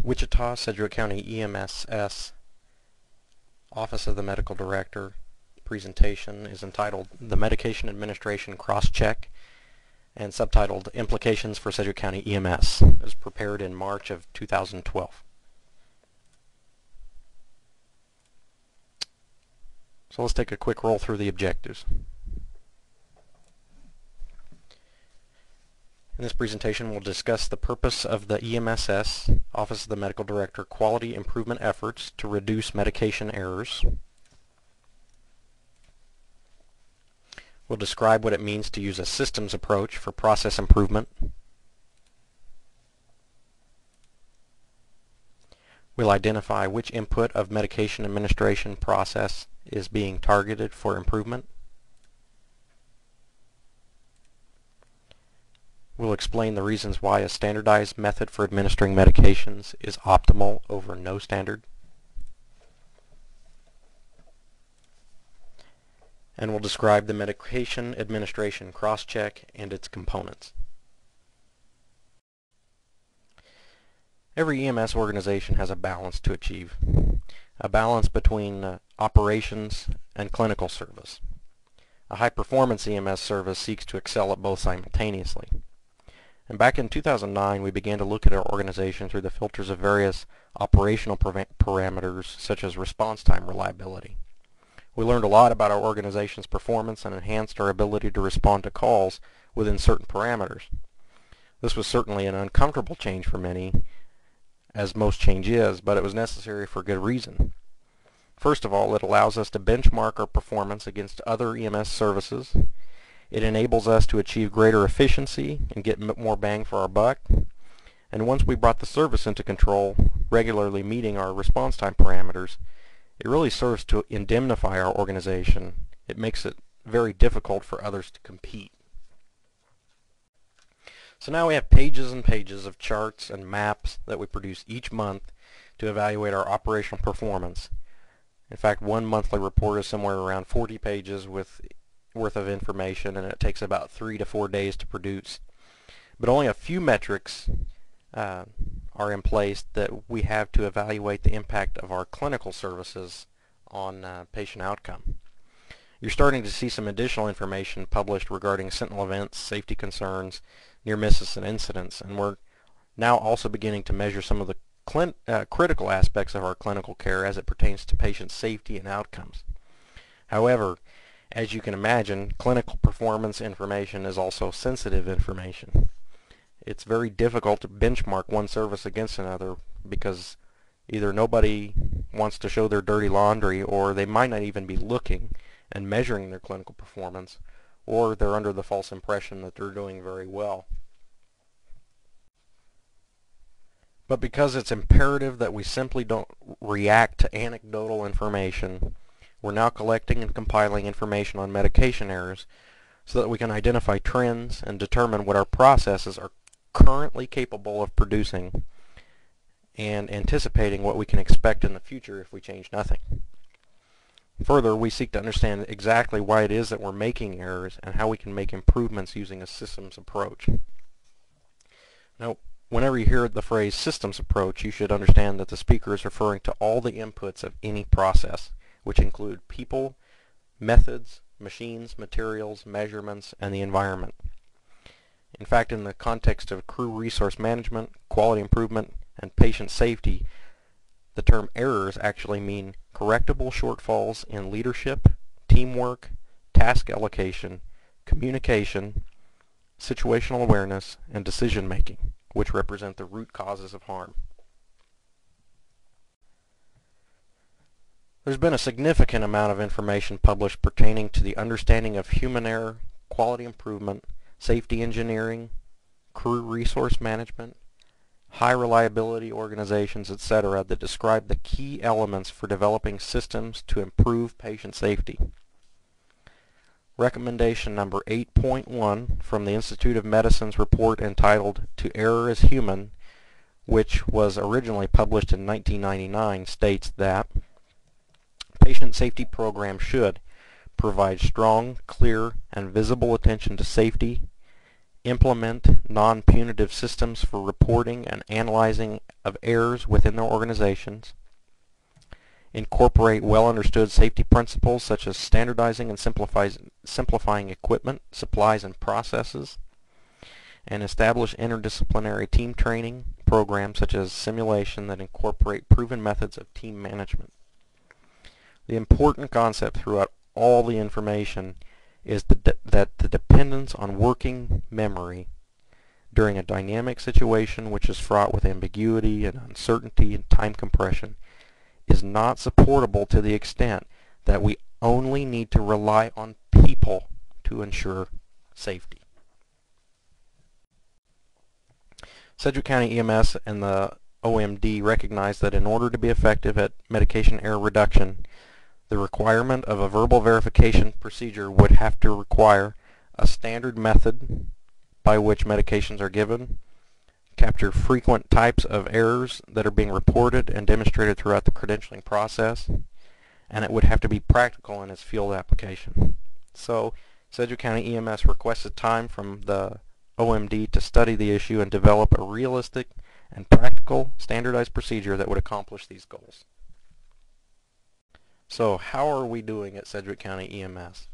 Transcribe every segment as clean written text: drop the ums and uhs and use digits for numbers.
Wichita Sedgwick County EMS Office of the Medical Director presentation is entitled The Medication Administration Cross-Check and subtitled Implications for Sedgwick County EMS. It was prepared in March of 2012. So let's take a quick roll through the objectives. In this presentation, we'll discuss the purpose of the EMSS, Office of the Medical Director, quality improvement efforts to reduce medication errors. We'll describe what it means to use a systems approach for process improvement. We'll identify which input of medication administration process is being targeted for improvement. We'll explain the reasons why a standardized method for administering medications is optimal over no standard. And we'll describe the medication administration cross-check and its components. Every EMS organization has a balance to achieve, a balance between operations and clinical service. A high-performance EMS service seeks to excel at both simultaneously. And back in 2009, we began to look at our organization through the filters of various operational parameters such as response time reliability. We learned a lot about our organization's performance and enhanced our ability to respond to calls within certain parameters. This was certainly an uncomfortable change for many, as most change is, but it was necessary for good reason. First of all, it allows us to benchmark our performance against other EMS services. It enables us to achieve greater efficiency and get more bang for our buck. And once we brought the service into control, regularly meeting our response time parameters, it really serves to indemnify our organization. It makes it very difficult for others to compete. So now we have pages and pages of charts and maps that we produce each month to evaluate our operational performance. In fact, one monthly report is somewhere around 40 pages worth of information, and it takes about 3 to 4 days to produce. But only a few metrics are in place that we have to evaluate the impact of our clinical services on patient outcome. You're starting to see some additional information published regarding sentinel events, safety concerns, near misses, and incidents, and we're now also beginning to measure some of the critical aspects of our clinical care as it pertains to patient safety and outcomes. However, as you can imagine, clinical performance information is also sensitive information. It's very difficult to benchmark one service against another because either nobody wants to show their dirty laundry, or they might not even be looking and measuring their clinical performance, or they're under the false impression that they're doing very well. But because it's imperative that we simply don't react to anecdotal information, we're now collecting and compiling information on medication errors so that we can identify trends and determine what our processes are currently capable of producing and anticipating what we can expect in the future if we change nothing. Further, we seek to understand exactly why it is that we're making errors and how we can make improvements using a systems approach. Now, whenever you hear the phrase systems approach, you should understand that the speaker is referring to all the inputs of any process, which include people, methods, machines, materials, measurements, and the environment. In fact, in the context of crew resource management, quality improvement, and patient safety, the term errors actually mean correctable shortfalls in leadership, teamwork, task allocation, communication, situational awareness, and decision making, which represent the root causes of harm. There's been a significant amount of information published pertaining to the understanding of human error, quality improvement, safety engineering, crew resource management, high reliability organizations, etc., that describe the key elements for developing systems to improve patient safety. Recommendation number 8.1 from the Institute of Medicine's report entitled To Error is Human, which was originally published in 1999, states that patient safety programs should provide strong, clear, and visible attention to safety, implement non-punitive systems for reporting and analyzing of errors within their organizations, incorporate well-understood safety principles such as standardizing and simplifying equipment, supplies, and processes, and establish interdisciplinary team training programs such as simulation that incorporate proven methods of team management. The important concept throughout all the information is that the dependence on working memory during a dynamic situation which is fraught with ambiguity and uncertainty and time compression is not supportable to the extent that we only need to rely on people to ensure safety. Sedgwick County EMS and the OMD recognize that in order to be effective at medication error reduction, the requirement of a verbal verification procedure would have to require a standard method by which medications are given, capture frequent types of errors that are being reported and demonstrated throughout the credentialing process, and it would have to be practical in its field application. So, Sedgwick County EMS requested time from the OMD to study the issue and develop a realistic and practical standardized procedure that would accomplish these goals. So, how are we doing at Sedgwick County EMS?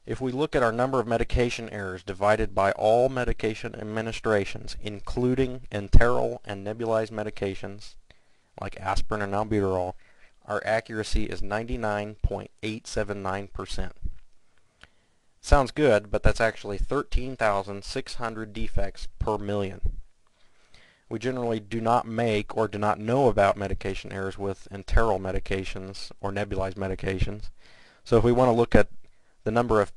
If we look at our number of medication errors divided by all medication administrations, including enteral and nebulized medications like aspirin and albuterol, our accuracy is 99.879%. Sounds good, but that's actually 13,600 defects per million. We generally do not make or do not know about medication errors with enteral medications or nebulized medications. So if we want to look at the number of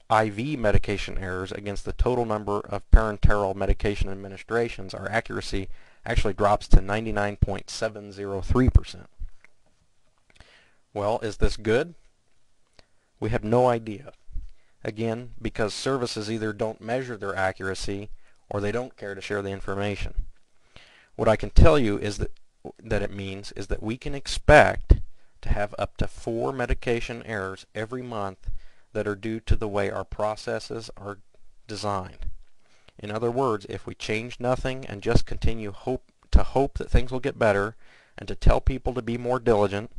IV medication errors against the total number of parenteral medication administrations, our accuracy actually drops to 99.703%. Well, is this good? We have no idea. Again, because services either don't measure their accuracy or they don't care to share the information. What I can tell you is that it means is that we can expect to have up to 4 medication errors every month that are due to the way our processes are designed. In other words, if we change nothing and just continue to hope that things will get better and to tell people to be more diligent,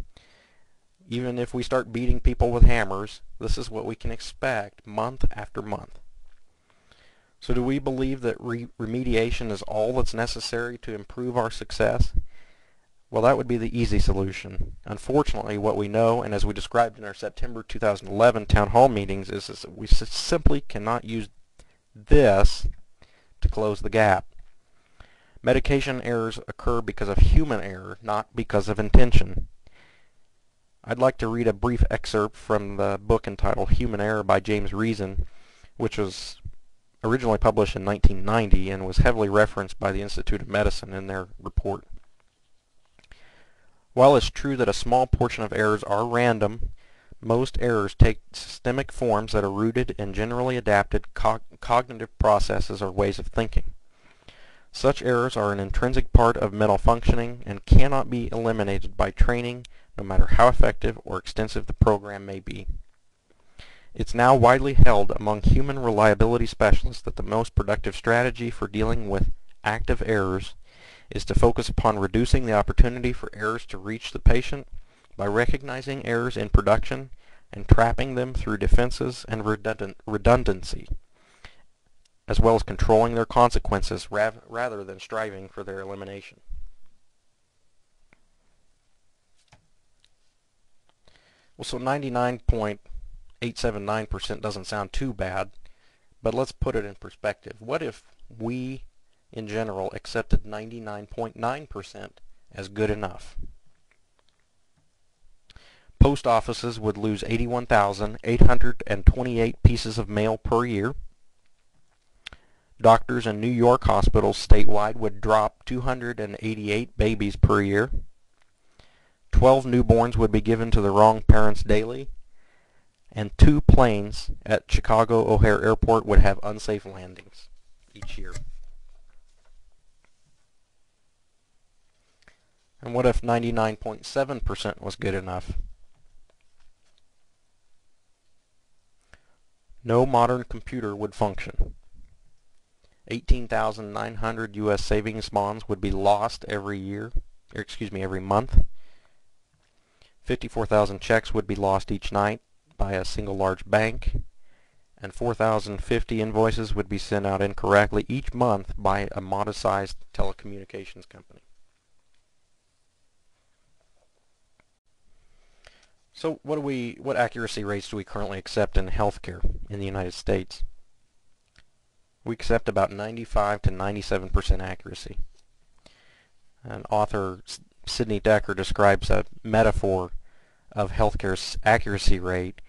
even if we start beating people with hammers, this is what we can expect month after month. So do we believe that remediation is all that's necessary to improve our success? Well, that would be the easy solution. Unfortunately, what we know, and as we described in our September 2011 town hall meetings, is that we simply cannot use this to close the gap. Medication errors occur because of human error, not because of intention. I'd like to read a brief excerpt from the book entitled Human Error by James Reason, which was originally published in 1990 and was heavily referenced by the Institute of Medicine in their report. While it's true that a small portion of errors are random, most errors take systemic forms that are rooted in generally adapted cognitive processes or ways of thinking. Such errors are an intrinsic part of mental functioning and cannot be eliminated by training, no matter how effective or extensive the program may be. It's now widely held among human reliability specialists that the most productive strategy for dealing with active errors is to focus upon reducing the opportunity for errors to reach the patient by recognizing errors in production and trapping them through defenses and redundancy, as well as controlling their consequences rather than striving for their elimination. Well, so 99.879% doesn't sound too bad, but let's put it in perspective. What if we in general accepted 99.9% as good enough? Post offices would lose 81,828 pieces of mail per year. Doctors in New York hospitals statewide would drop 288 babies per year. 12 newborns would be given to the wrong parents daily. And 2 planes at Chicago O'Hare Airport would have unsafe landings each year. And what if 99.7% was good enough? No modern computer would function. 18,900 U.S. savings bonds would be lost every month. 54,000 checks would be lost each night by a single large bank, and 4,050 invoices would be sent out incorrectly each month by a modest-sized telecommunications company. So what accuracy rates do we currently accept in healthcare in the United States? We accept about 95 to 97% accuracy. And author Sidney Decker describes a metaphor of healthcare's accuracy rate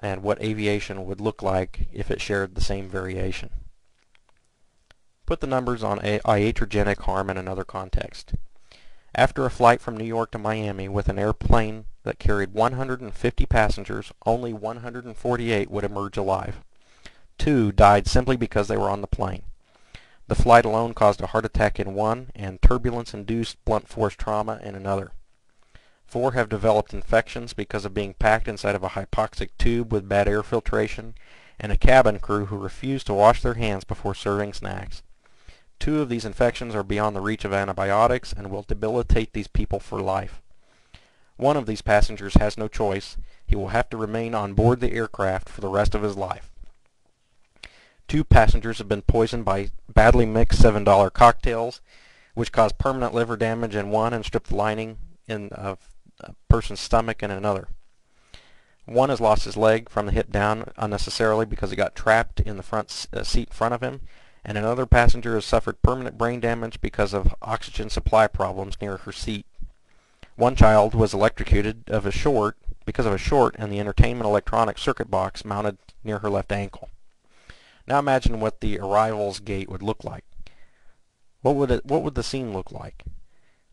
and what aviation would look like if it shared the same variation. Put the numbers on iatrogenic harm in another context. After a flight from New York to Miami with an airplane that carried 150 passengers, only 148 would emerge alive. 2 died simply because they were on the plane. The flight alone caused a heart attack in one and turbulence-induced blunt force trauma in another. 4 have developed infections because of being packed inside of a hypoxic tube with bad air filtration and a cabin crew who refused to wash their hands before serving snacks. 2 of these infections are beyond the reach of antibiotics and will debilitate these people for life. 1 of these passengers has no choice. He will have to remain on board the aircraft for the rest of his life. 2 passengers have been poisoned by badly mixed $7 cocktails, which caused permanent liver damage in one and stripped the lining of a person's stomach in another. 1 has lost his leg from the hip down unnecessarily because he got trapped in the front seat in front of him, and another passenger has suffered permanent brain damage because of oxygen supply problems near her seat. 1 child was electrocuted because of a short in the entertainment electronic circuit box mounted near her left ankle. Now imagine what the arrivals gate would look like. What would the scene look like?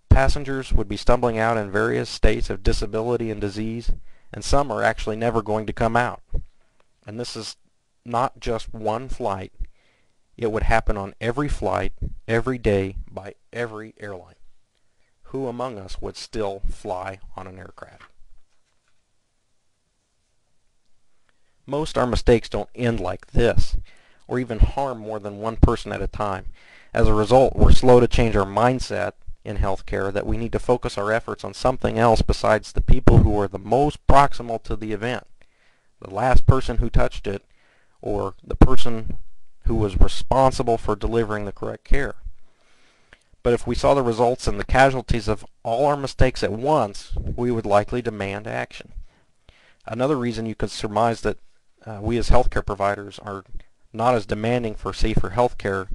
Passengers would be stumbling out in various states of disability and disease, and some are actually never going to come out. And this is not just one flight. It would happen on every flight, every day, by every airline. Who among us would still fly on an aircraft? Most our mistakes don't end like this, or even harm more than one person at a time. As a result, we're slow to change our mindset in healthcare that we need to focus our efforts on something else besides the people who are the most proximal to the event, the last person who touched it, or the person who was responsible for delivering the correct care. But if we saw the results and the casualties of all our mistakes at once, we would likely demand action. Another reason you could surmise that we as healthcare providers are not as demanding for safer healthcare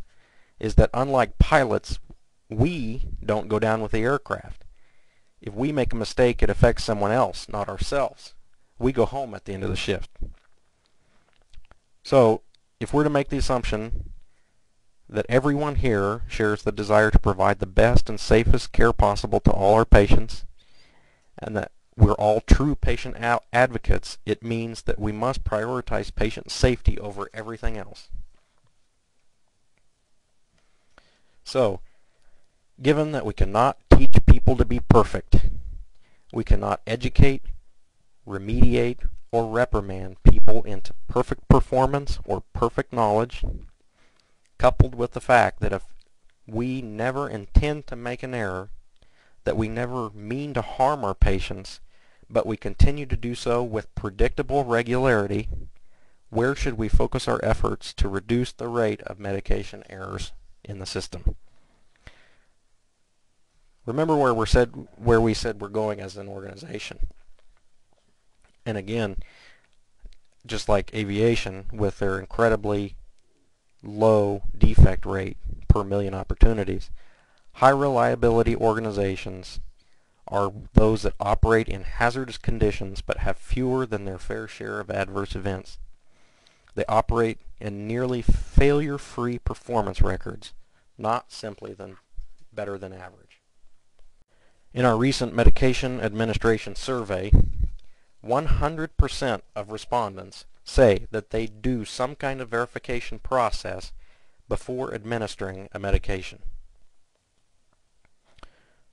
is that unlike pilots, we don't go down with the aircraft. If we make a mistake, it affects someone else, not ourselves. We go home at the end of the shift. So, if we're to make the assumption that everyone here shares the desire to provide the best and safest care possible to all our patients, and that we're all true patient advocates, it means that we must prioritize patient safety over everything else. So, given that we cannot teach people to be perfect, we cannot educate, remediate, or reprimand people into perfect performance or perfect knowledge, coupled with the fact that if we never intend to make an error, that we never mean to harm our patients, but we continue to do so with predictable regularity, where should we focus our efforts to reduce the rate of medication errors in the system? Remember where we said we're going as an organization. And again, just like aviation, with their incredibly low defect rate per million opportunities, high reliability organizations are those that operate in hazardous conditions but have fewer than their fair share of adverse events. They operate in nearly failure-free performance records, not simply better than average. In our recent medication administration survey, 100% of respondents say that they do some kind of verification process before administering a medication.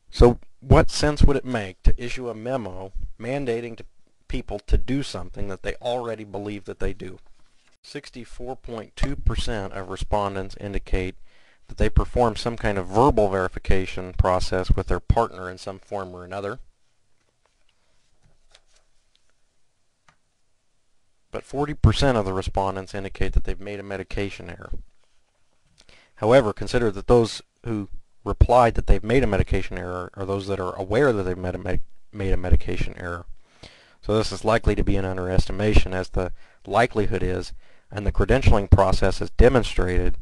So what sense would it make to issue a memo mandating to people to do something that they already believe that they do? 64.2% of respondents indicate that they perform some kind of verbal verification process with their partner in some form or another. But 40% of the respondents indicate that they've made a medication error. However, consider that those who replied that they've made a medication error are those that are aware that they've made a medication error. So this is likely to be an underestimation, as the likelihood is, and the credentialing process has demonstrated,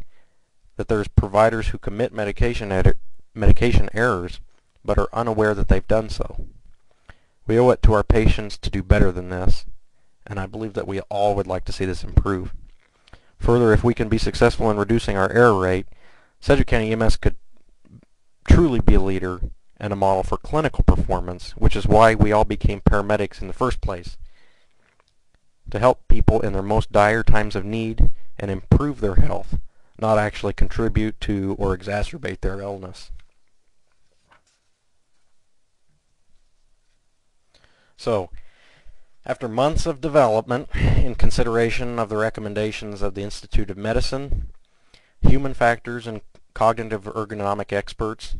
that there's providers who commit medication errors but are unaware that they've done so. We owe it to our patients to do better than this, and I believe that we all would like to see this improve. Further, if we can be successful in reducing our error rate, Sedgwick County EMS could truly be a leader and a model for clinical performance, which is why we all became paramedics in the first place, to help people in their most dire times of need and improve their health, not actually contribute to or exacerbate their illness. So, after months of development in consideration of the recommendations of the Institute of Medicine, human factors and cognitive ergonomic experts,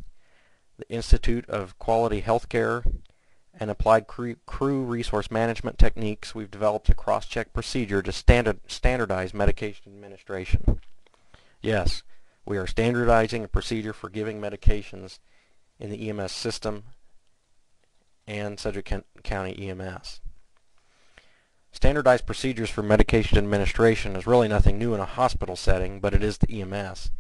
the Institute of Quality Healthcare, and applied crew resource management techniques, we've developed a cross-check procedure to standardize medication administration. Yes, we are standardizing a procedure for giving medications in the EMS system and Sedgwick County EMS. Standardized procedures for medication administration is really nothing new in a hospital setting, but it is the EMS.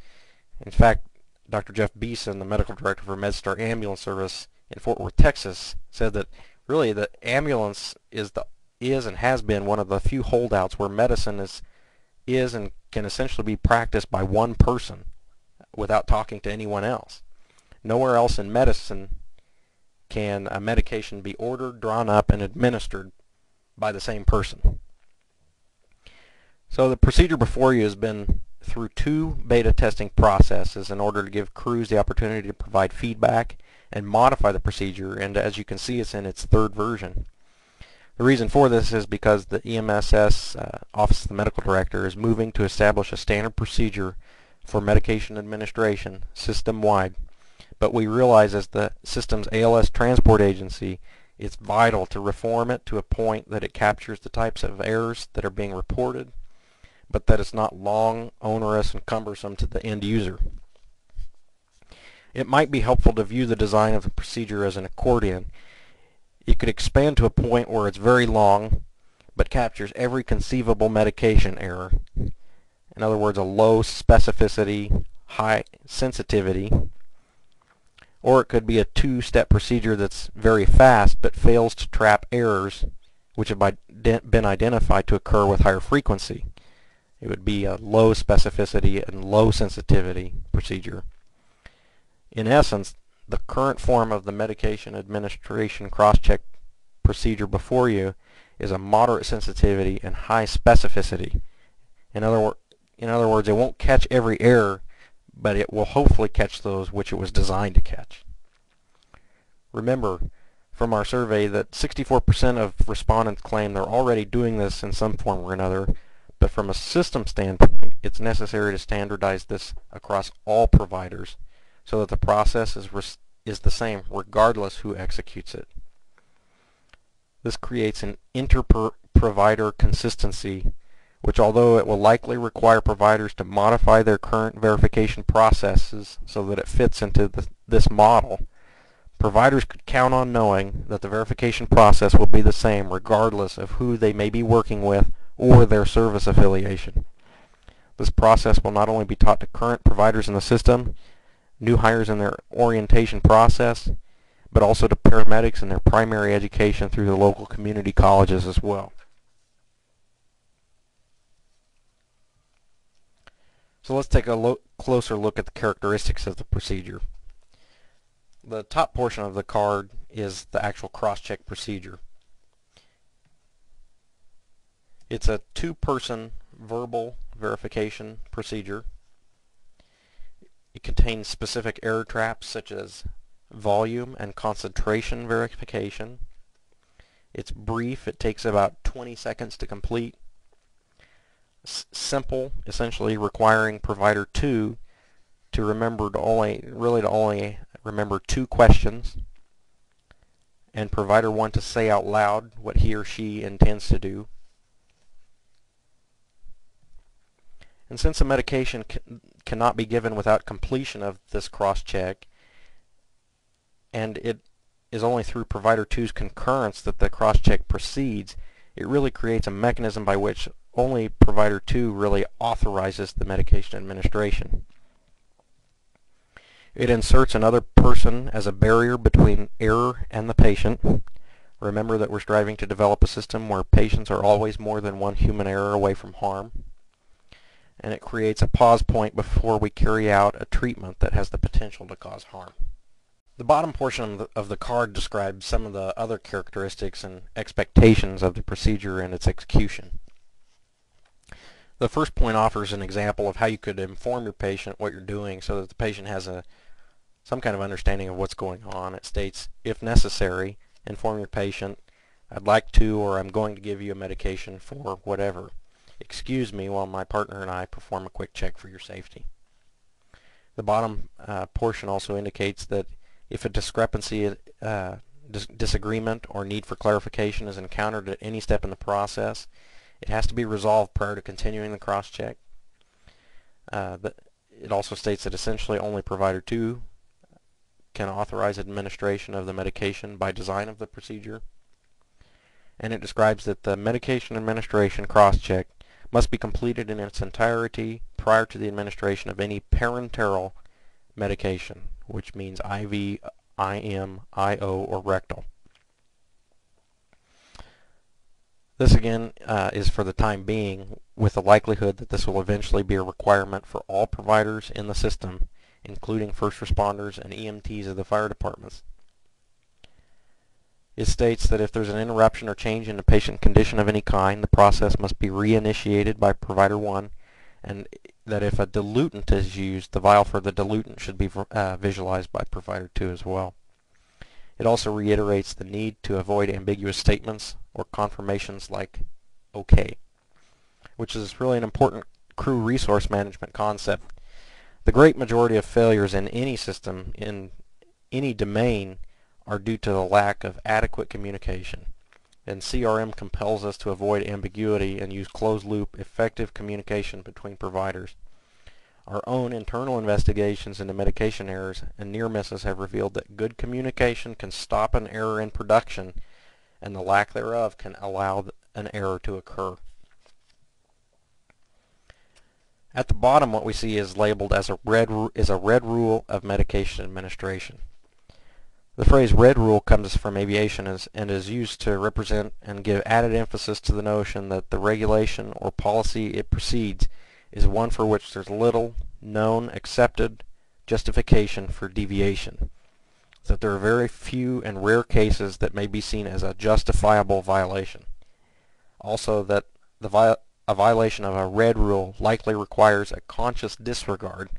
In fact, Dr. Jeff Beeson, the medical director for MedStar Ambulance Service in Fort Worth, Texas, said that really the ambulance is and has been one of the few holdouts where medicine is and can essentially be practiced by one person without talking to anyone else. Nowhere else in medicine can a medication be ordered, drawn up, and administered by the same person. So the procedure before you has been through 2 beta testing processes in order to give crews the opportunity to provide feedback and modify the procedure, and as you can see, it's in its 3rd version. The reason for this is because the EMSS Office of the Medical Director is moving to establish a standard procedure for medication administration system-wide, but we realize as the system's ALS transport agency, it's vital to reform it to a point that it captures the types of errors that are being reported, but that it's not long, onerous, and cumbersome to the end user. It might be helpful to view the design of the procedure as an accordion. It could expand to a point where it's very long, but captures every conceivable medication error. In other words, a low specificity, high sensitivity. Or it could be a 2-step procedure that's very fast but fails to trap errors which have been identified to occur with higher frequency. It would be a low specificity and low sensitivity procedure. In essence, the current form of the medication administration cross-check procedure before you is a moderate sensitivity and high specificity. In other words, it won't catch every error, but it will hopefully catch those which it was designed to catch. Remember from our survey that 64% of respondents claim they're already doing this in some form or another, but from a system standpoint, it's necessary to standardize this across all providers so that the process is the same regardless who executes it. This creates an inter-provider consistency, which although it will likely require providers to modify their current verification processes so that it fits into this model, providers could count on knowing that the verification process will be the same regardless of who they may be working with or their service affiliation. This process will not only be taught to current providers in the system, new hires in their orientation process, but also to paramedics in their primary education through the local community colleges as well. So let's take a closer look at the characteristics of the procedure. The top portion of the card is the actual cross-check procedure. It's a 2-person verbal verification procedure. It contains specific error traps such as volume and concentration verification. It's brief. It takes about 20 seconds to complete. simple, essentially requiring provider 2 to only remember 2 questions, and provider 1 to say out loud what he or she intends to do. And since a medication cannot be given without completion of this cross-check, and it is only through provider 2's concurrence that the cross-check proceeds, it really creates a mechanism by which only provider 2 really authorizes the medication administration. It inserts another person as a barrier between error and the patient. Remember that we're striving to develop a system where patients are always more than one human error away from harm. And it creates a pause point before we carry out a treatment that has the potential to cause harm. The bottom portion of the card describes some of the other characteristics and expectations of the procedure and its execution. The first point offers an example of how you could inform your patient what you're doing so that the patient has some kind of understanding of what's going on. It states, if necessary, inform your patient, I'd like to or I'm going to give you a medication for whatever. Excuse me while my partner and I perform a quick check for your safety. The bottom portion also indicates that if a discrepancy, disagreement, or need for clarification is encountered at any step in the process, it has to be resolved prior to continuing the cross-check. It also states that essentially only provider 2 can authorize administration of the medication by design of the procedure. And it describes that the medication administration cross-check must be completed in its entirety prior to the administration of any parenteral medication, which means IV, IM, IO, or rectal. This again is for the time being, with the likelihood that this will eventually be a requirement for all providers in the system, including first responders and EMTs of the fire departments. It states that if there's an interruption or change in the patient condition of any kind, the process must be reinitiated by provider 1, and that if a diluent is used, the vial for the diluent should be visualized by provider 2 as well. It also reiterates the need to avoid ambiguous statements or confirmations like OK, which is really an important crew resource management concept. The great majority of failures in any system, in any domain, are due to the lack of adequate communication. And CRM compels us to avoid ambiguity and use closed-loop, effective communication between providers. Our own internal investigations into medication errors and near misses have revealed that good communication can stop an error in production, and the lack thereof can allow an error to occur. At the bottom, what we see is labeled as a red rule of medication administration. The phrase red rule comes from aviation and is used to represent and give added emphasis to the notion that the regulation or policy it precedes is one for which there's little known accepted justification for deviation. That there are very few and rare cases that may be seen as a justifiable violation. Also that a violation of a red rule likely requires a conscious disregard,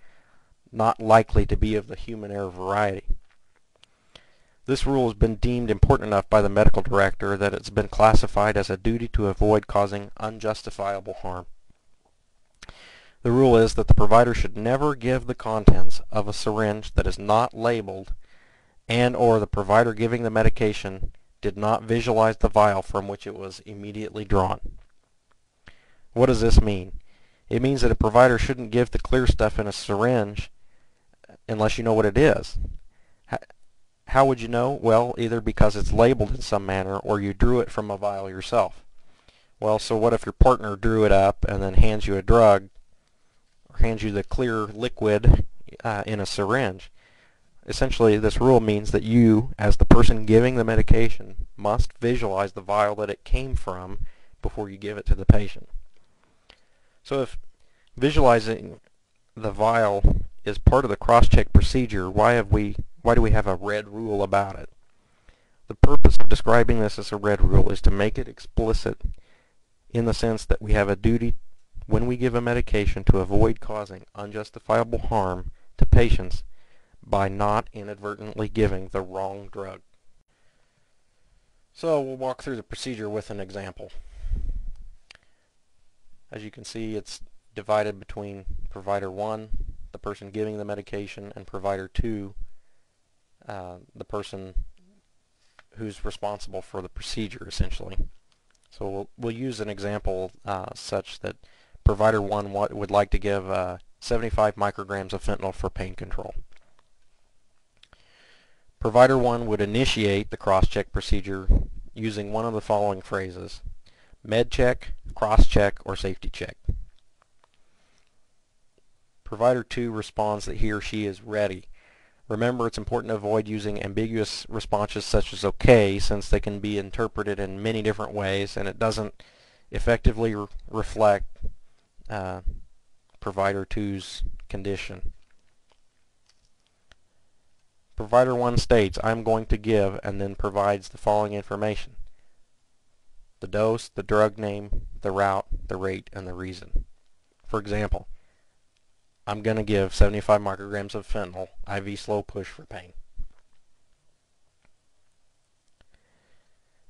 not likely to be of the human error variety. This rule has been deemed important enough by the medical director that it's been classified as a duty to avoid causing unjustifiable harm. The rule is that the provider should never give the contents of a syringe that is not labeled and or the provider giving the medication did not visualize the vial from which it was immediately drawn. What does this mean? It means that a provider shouldn't give the clear stuff in a syringe unless you know what it is. How would you know? Well, either because it's labeled in some manner or you drew it from a vial yourself. Well, so what if your partner drew it up and then hands you a drug or hands you the clear liquid in a syringe? Essentially, this rule means that you, as the person giving the medication, must visualize the vial that it came from before you give it to the patient. So if visualizing the vial is part of the cross-check procedure, why do we have a red rule about it? The purpose of describing this as a red rule is to make it explicit in the sense that we have a duty when we give a medication to avoid causing unjustifiable harm to patients by not inadvertently giving the wrong drug. So we'll walk through the procedure with an example. As you can see, it's divided between provider 1, the person giving the medication, and provider 2, the person who's responsible for the procedure, essentially. So we'll use an example such that provider 1 would like to give 75 micrograms of fentanyl for pain control. Provider 1 would initiate the cross-check procedure using one of the following phrases: med check, cross-check, or safety check. Provider 2 responds that he or she is ready. Remember, it's important to avoid using ambiguous responses such as okay, since they can be interpreted in many different ways and it doesn't effectively reflect provider 2's condition. Provider 1 states, I'm going to give, and then provides the following information: the dose, the drug name, the route, the rate, and the reason. For example, I'm going to give 75 micrograms of fentanyl, IV slow push for pain.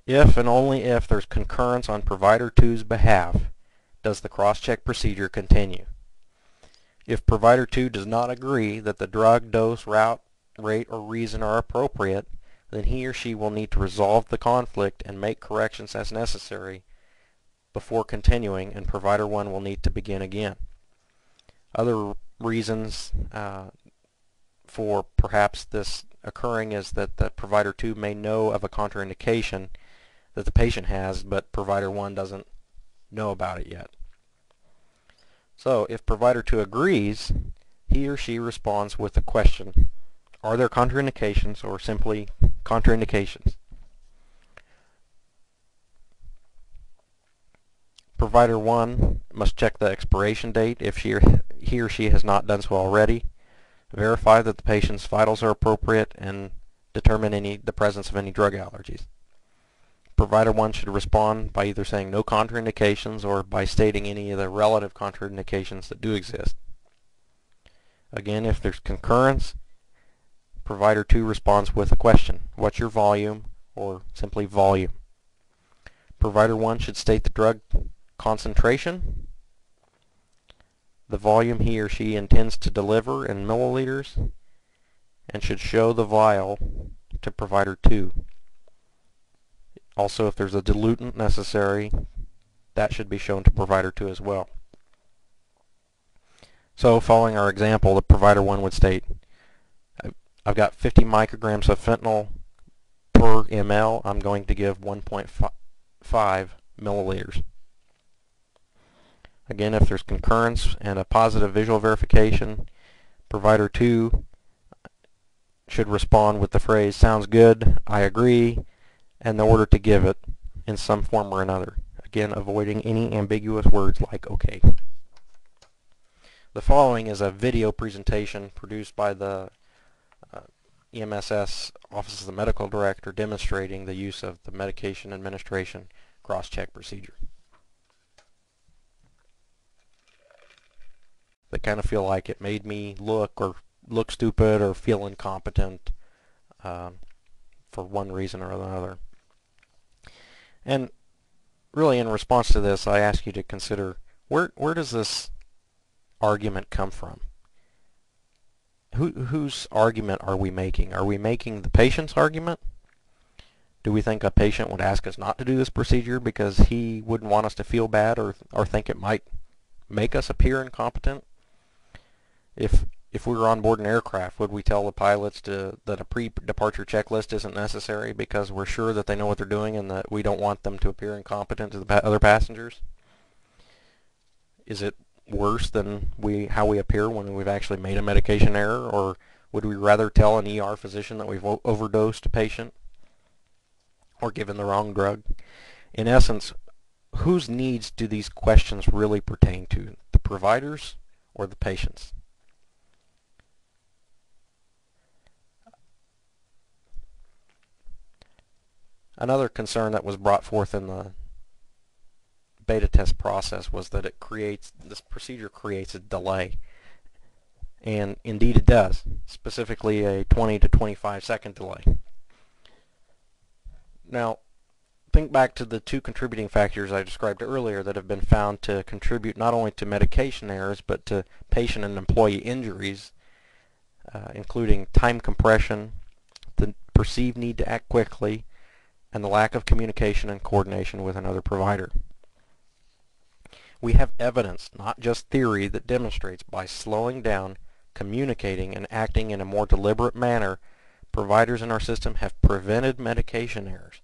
If and only if there's concurrence on provider 2's behalf, does the cross-check procedure continue. If provider 2 does not agree that the drug, dose, route, rate, or reason are appropriate, then he or she will need to resolve the conflict and make corrections as necessary before continuing, and provider 1 will need to begin again. Other reasons for perhaps this occurring is that the provider 2 may know of a contraindication that the patient has, but provider 1 doesn't know about it yet. So if provider 2 agrees, he or she responds with a question: are there contraindications, or simply contraindications? Provider 1 must check the expiration date if he or she has not done so already, verify that the patient's vitals are appropriate, and determine the presence of any drug allergies. Provider 1 should respond by either saying no contraindications or by stating any of the relative contraindications that do exist. Again, if there's concurrence, provider 2 responds with a question: what's your volume, or simply volume. Provider 1 should state the drug concentration, the volume he or she intends to deliver in milliliters, and should show the vial to provider 2. Also, if there's a diluent necessary, that should be shown to provider 2 as well. So, following our example, the provider 1 would state, I've got 50 micrograms of fentanyl per ml. I'm going to give 1.5 milliliters. Again, if there's concurrence and a positive visual verification, provider 2 should respond with the phrase, sounds good, I agree, and the order to give it in some form or another. Again, avoiding any ambiguous words like okay. The following is a video presentation produced by the EMSS Office of the Medical Director demonstrating the use of the medication administration cross-check procedure. They kind of feel like it made me look stupid or feel incompetent for one reason or another. And really, in response to this, I ask you to consider where does this argument come from? Whose argument are we making? Are we making the patient's argument? Do we think a patient would ask us not to do this procedure because he wouldn't want us to feel bad or think it might make us appear incompetent? If we were on board an aircraft, would we tell the pilots that a pre-departure checklist isn't necessary because we're sure that they know what they're doing and that we don't want them to appear incompetent to the other passengers? Is it worse than how we appear when we've actually made a medication error, or would we rather tell an ER physician that we've overdosed a patient or given the wrong drug? In essence, whose needs do these questions really pertain to? The providers or the patients? Another concern that was brought forth in the beta test process was that this procedure creates a delay. And indeed it does, specifically a 20 to 25 second delay. Now, Think back to the two contributing factors I described earlier that have been found to contribute not only to medication errors but to patient and employee injuries, including time compression, the perceived need to act quickly, and the lack of communication and coordination with another provider. We have evidence, not just theory, that demonstrates by slowing down, communicating, and acting in a more deliberate manner, providers in our system have prevented medication errors,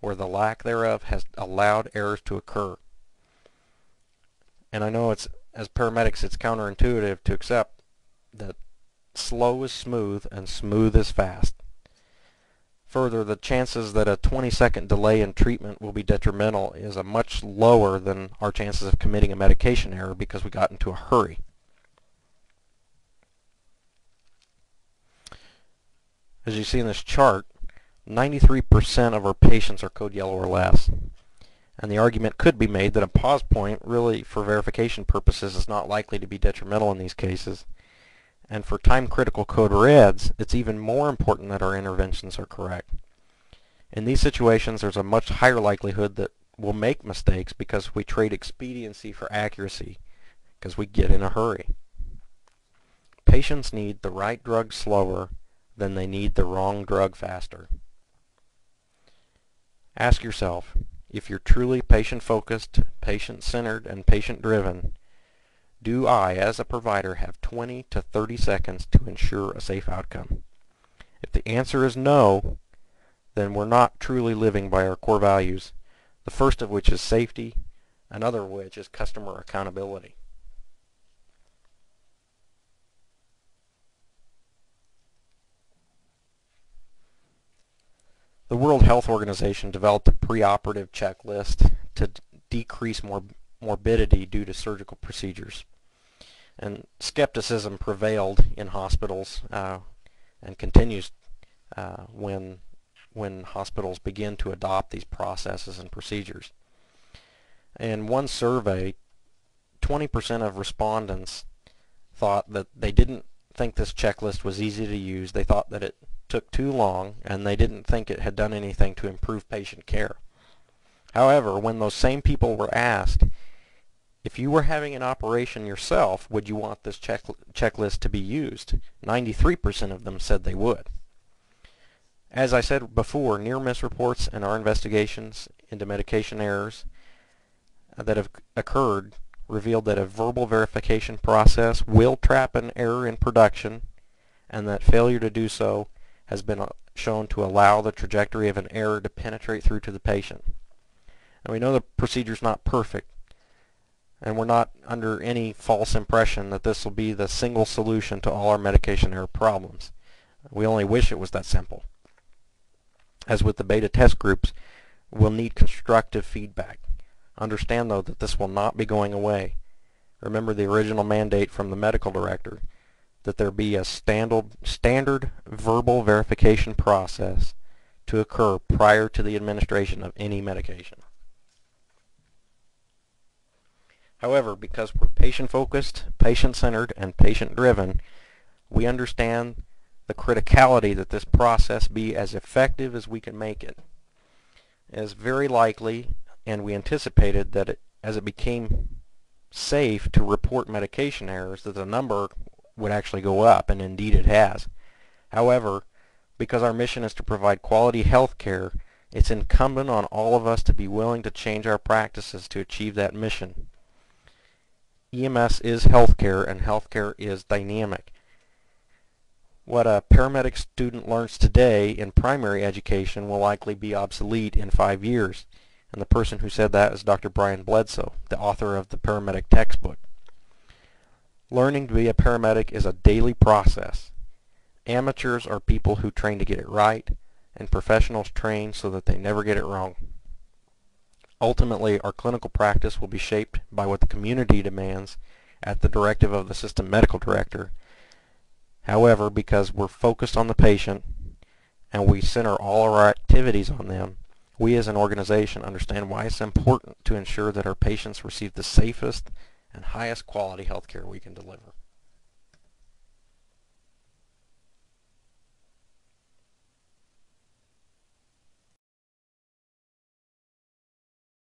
where the lack thereof has allowed errors to occur. And I know as paramedics it's counterintuitive to accept that slow is smooth and smooth is fast. Further, the chances that a 20-second delay in treatment will be detrimental is a much lower than our chances of committing a medication error because we got into a hurry. As you see in this chart, 93% of our patients are code yellow or less. And the argument could be made that a pause point really for verification purposes is not likely to be detrimental in these cases. And for time-critical code reds, it's even more important that our interventions are correct. In these situations, there's a much higher likelihood that we'll make mistakes because we trade expediency for accuracy, because we get in a hurry. Patients need the right drug slower than they need the wrong drug faster. Ask yourself, if you're truly patient-focused, patient-centered, and patient-driven, do I, as a provider, have 20 to 30 seconds to ensure a safe outcome? If the answer is no, then we're not truly living by our core values, the first of which is safety, another of which is customer accountability. The World Health Organization developed a preoperative checklist to decrease morbidity due to surgical procedures. And skepticism prevailed in hospitals and continues when hospitals begin to adopt these processes and procedures. In one survey, 20% of respondents thought that they didn't think this checklist was easy to use. They thought that it took too long, and they didn't think it had done anything to improve patient care. However, when those same people were asked, if you were having an operation yourself, would you want this checklist to be used? 93% of them said they would. As I said before, near-miss reports and our investigations into medication errors that have occurred revealed that a verbal verification process will trap an error in production, and that failure to do so has been shown to allow the trajectory of an error to penetrate through to the patient. And we know the procedure is not perfect, and we're not under any false impression that this will be the single solution to all our medication error problems. We only wish it was that simple. As with the beta test groups, we'll need constructive feedback. Understand, though, that this will not be going away. Remember the original mandate from the medical director that there be a standard verbal verification process to occur prior to the administration of any medication. However, because we're patient-focused, patient-centered, and patient-driven, we understand the criticality that this process be as effective as we can make it. It is very likely, and we anticipated that as it became safe to report medication errors, that the number would actually go up, and indeed it has. However, because our mission is to provide quality health care, it's incumbent on all of us to be willing to change our practices to achieve that mission. EMS is healthcare, and healthcare is dynamic. What a paramedic student learns today in primary education will likely be obsolete in 5 years. And the person who said that is Dr. Brian Bledsoe, the author of the paramedic textbook. Learning to be a paramedic is a daily process. Amateurs are people who train to get it right, and professionals train so that they never get it wrong. Ultimately, our clinical practice will be shaped by what the community demands at the directive of the system medical director. However, because we're focused on the patient and we center all of our activities on them, we as an organization understand why it's important to ensure that our patients receive the safest and highest quality health care we can deliver.